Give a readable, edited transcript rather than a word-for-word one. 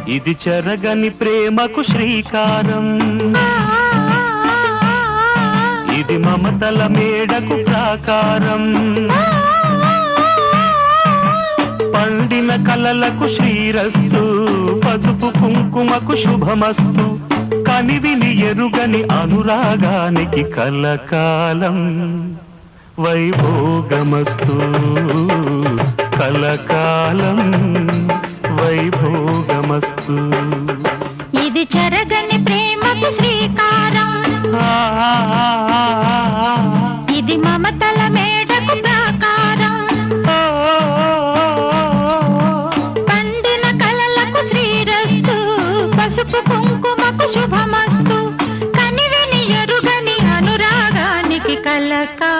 ఇది చెరగని ప్రేమకు శ్రీకారం, ఇది మమతల మేడకు ప్రాకారం, పండిన కలలకు శ్రీరస్తు, పసుపు కుంకుమకు శుభమస్తు, కనివిని ఎరుగని అనురాగానికి కలకాలం వైభోగమస్తు, కలకాలం వైభోగమస్తు. ఇది చెరగని ప్రేమకు శ్రీకారం, ఇది మమతల మేడకు ప్రాకారం, పండిన కలలకు శ్రీరస్తు, పసుపు కుంకుమకు శుభమస్తు, కనివిని ఎరుగని అనురాగానికి కలకాలం